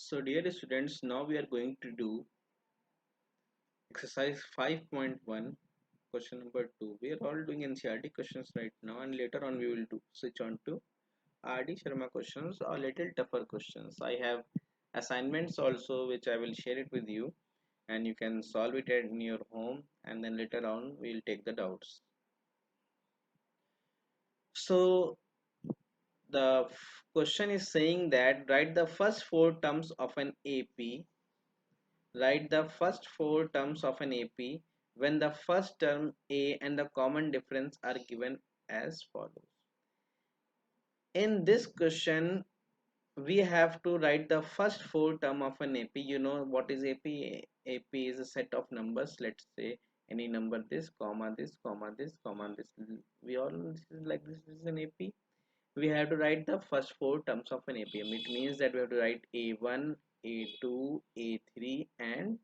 So dear students, now we are going to do exercise 5.1 question number 2. We are all doing NCERT questions right now, and later on we will do switch on to RD Sharma questions or little tougher questions. I have assignments also which I will share it with you, and you can solve it in your home, and then later on we will take the doubts. So the question is saying that write the first four terms of an AP. Write the first four terms of an AP when the first term A and the common difference are given as follows. In this question, we have to write the first four term of an AP. You know what is AP? AP is a set of numbers. Let's say any number this, comma this, comma this, comma this. We all know this is like this is an AP. We have to write the first four terms of an AP. It means that we have to write A1, A2, A3 and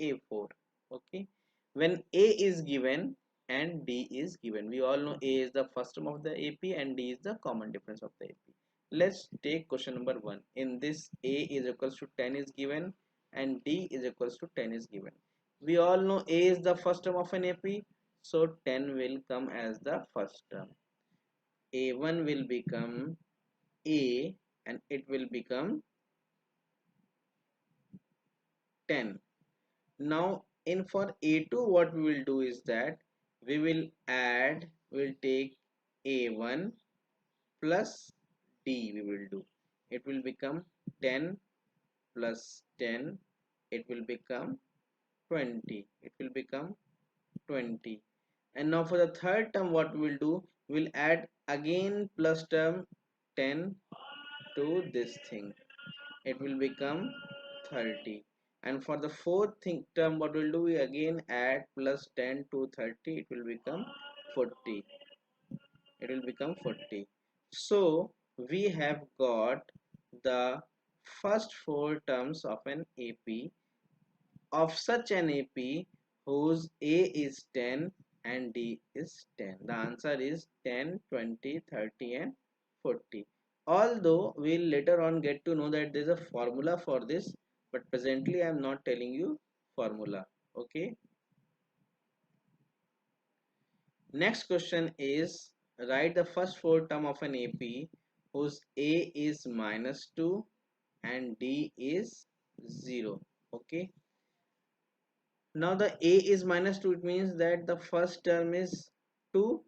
A4. Okay, when A is given and D is given, we all know A is the first term of the AP and D is the common difference of the AP. Let's take question number 1. In this, A is equals to 10 is given and D is equals to 10 is given. We all know A is the first term of an AP, so 10 will come as the first term. A1 will become A and it will become 10. Now in for A2, what we will do is that we will take A1 plus D we will do. It will become 10 plus 10. It will become 20. It will become 20. And now for the third term, what we will do, we will add again plus term 10 to this thing. It will become 30. And for the fourth term, what we'll do, we again add plus 10 to 30. It will become 40. It will become 40. So we have got the first four terms of an AP, of such an AP whose A is 10 and D is 10. The answer is 10, 20, 30 and 40. Although we'll later on get to know that there's a formula for this, but presently I'm not telling you formula. Okay. Next question is write the first four term of an AP whose A is -2 and D is 0. Okay. Now the A is -2, it means that the first term is 2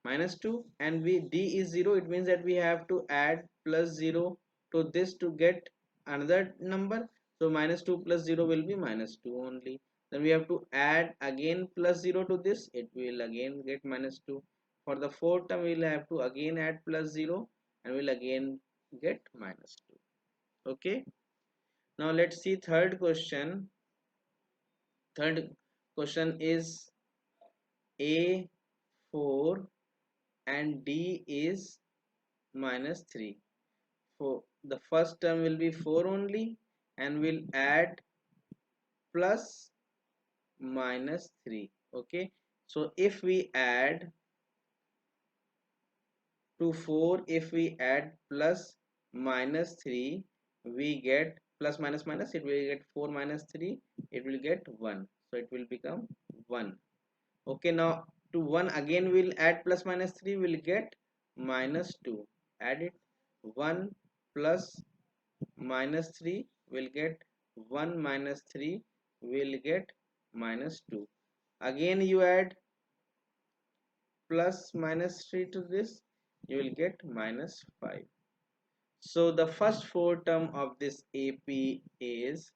-2 and D is 0, it means that we have to add plus 0 to this to get another number. So -2 plus 0 will be -2 only. Then we have to add again plus 0 to this, it will again get -2. For the fourth term we will have to again add plus 0 and we'll again get -2. Okay. Now let's see third question. Third question is A4 and D is -3. For the first term will be 4 only and we'll add plus -3. Okay, so if we add to 4, if we add plus -3, we get plus minus minus, it will get 4 minus 3, it will get 1, so it will become 1. Okay, now to 1 again we'll add plus minus 3, we'll get -2. Add it. 1 plus -3 will get 1 minus 3 will get -2. Again you add plus -3 to this, you will get -5. So the first four term of this AP is,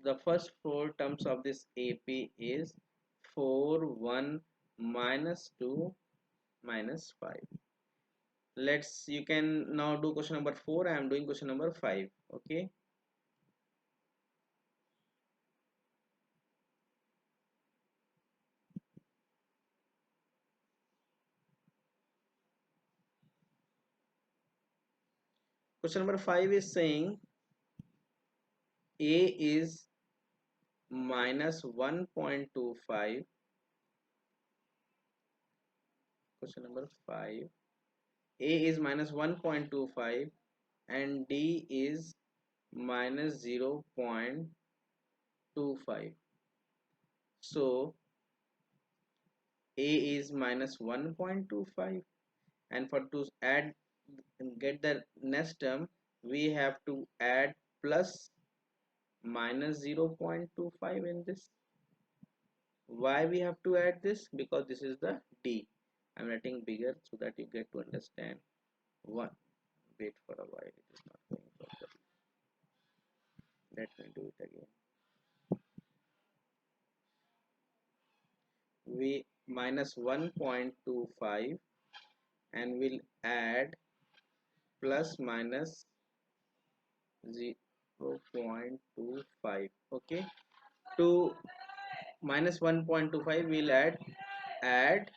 the first four terms of this AP is 4, 1, -2, -5. Let's, you can now do question number 4. I am doing question number 5. Okay. Question number 5 is saying A is -1.25. Question number 5. A is minus 1.25 and D is minus 0.25. So A is minus 1.25, and for to add get the next term we have to add plus minus 0.25 in this. Why we have to add this? Because this is the D. I'm writing bigger so that you get to understand. One, wait for a while, it is not going properly. Let me do it again. We minus 1.25 and we'll add plus minus 0.25. Okay, to minus 1.25 we'll add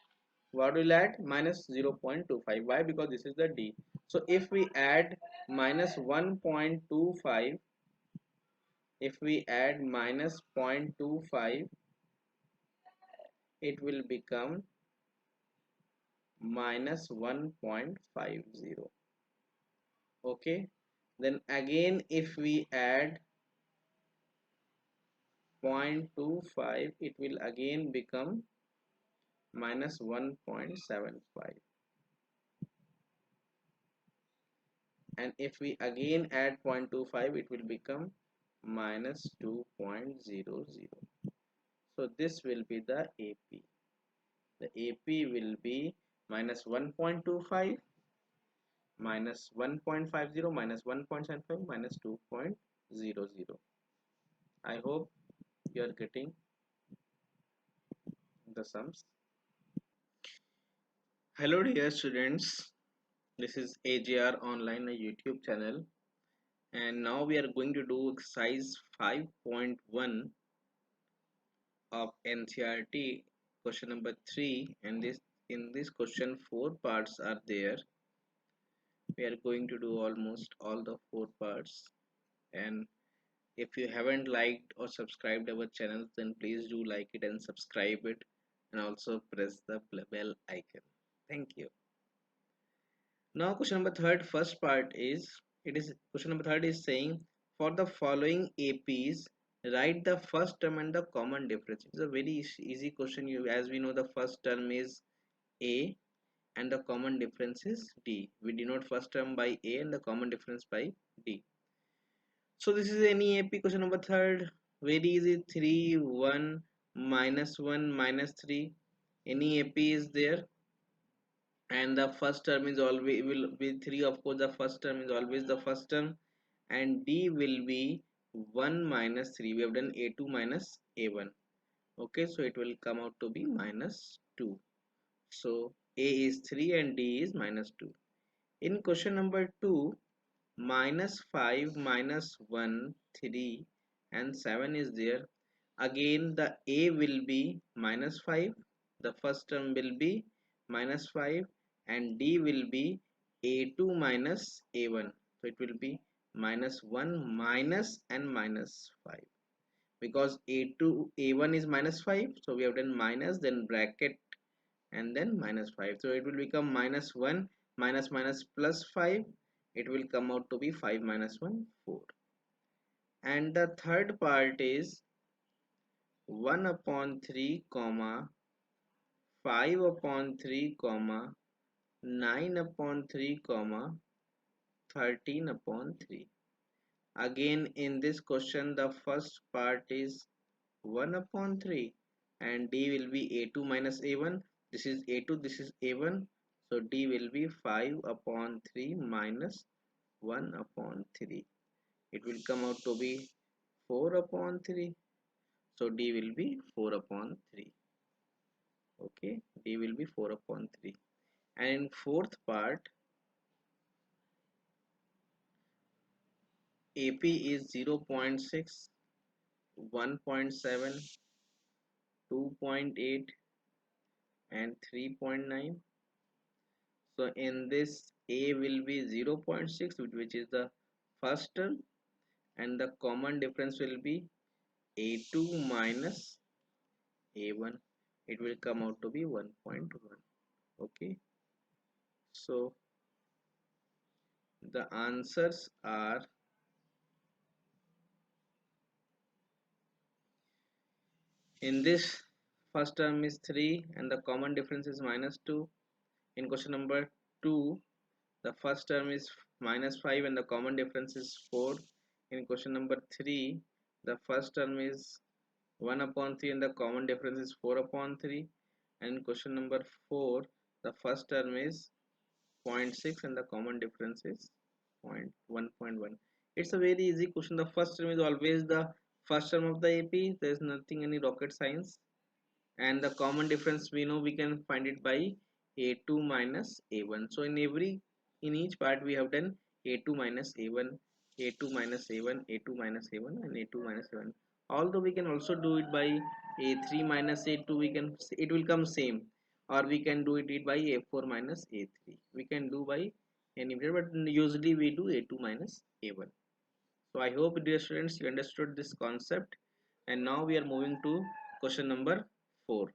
what will add minus 0.25. Why? Because this is the D. So if we add minus 1.25, if we add minus 0.25, it will become minus 1.50. Okay, then again if we add 0.25, it will again become minus 1.75, and if we again add 0.25, it will become minus 2.00. So this will be the AP. The AP will be minus 1.25 minus 1.50 minus 1.75 minus 2.00. I hope you are getting the sums. Hello dear students, this is AJR Online, a YouTube channel, and now we are going to do exercise 5.1 of NCERT, question number 3, and this in this question 4 parts are there. We are going to do almost all the 4 parts, and if you haven't liked or subscribed our channel, then please do like it and subscribe it, and also press the bell icon. Thank you. Now question number third, first part is, it is question number third is saying, for the following APs write the first term and the common difference. It's a very easy question. You, as we know, the first term is A and the common difference is D. We denote first term by A and the common difference by D. So this is any AP question number third. Very easy. 3 1 minus 1 minus 3. Any AP is there, and the first term is always will be 3. Of course the first term is always the first term, and D will be 1 minus 3. We have done A2 minus A1. Okay, so it will come out to be minus 2. So A is 3 and D is minus 2. In question number 2, minus 5 minus 1 3 and 7 is there. Again the A will be minus 5, the first term will be minus 5, and D will be A2 minus A1, so it will be minus 1 minus and minus 5. Because A2 A1 is minus 5, so we have done minus, then bracket, and then minus 5, so it will become minus 1 minus minus plus 5. It will come out to be 5 minus 1 4. And the third part is 1 upon 3 comma 5 upon 3 comma 9 upon 3 comma 13 upon 3. Again in this question the first part is 1 upon 3 and D will be A2 minus A1. This is A2, this is A1, so D will be 5 upon 3 minus 1 upon 3. It will come out to be 4 upon 3, so D will be 4 upon 3. Okay, D will be 4 upon 3. And in fourth part, AP is 0.6, 1.7, 2.8 and 3.9. So in this A will be 0.6, which is the first term, and the common difference will be A2 minus A1. It will come out to be 1.1. Okay, so The answers are, in this first term is 3 and the common difference is minus 2. In question number 2, the first term is minus 5 and the common difference is 4. In question number 3, the first term is 1 upon 3 and the common difference is 4 upon 3. And in question number 4, the first term is zero point 0.6 and the common difference is 1.1. It's a very easy question. The first term is always the first term of the AP. There is nothing any rocket science. And the common difference we know we can find it by a2 minus a1. So in each part we have done a2 minus a1, a2 minus a1, a2 minus a1 and a2 minus a1. Although we can also do it by a3 minus a2, we can, it will come same, or we can do it by a4 minus a3. We can do by any, but usually we do a2 minus a1. So I hope, dear students, you understood this concept. And now we are moving to question number 4.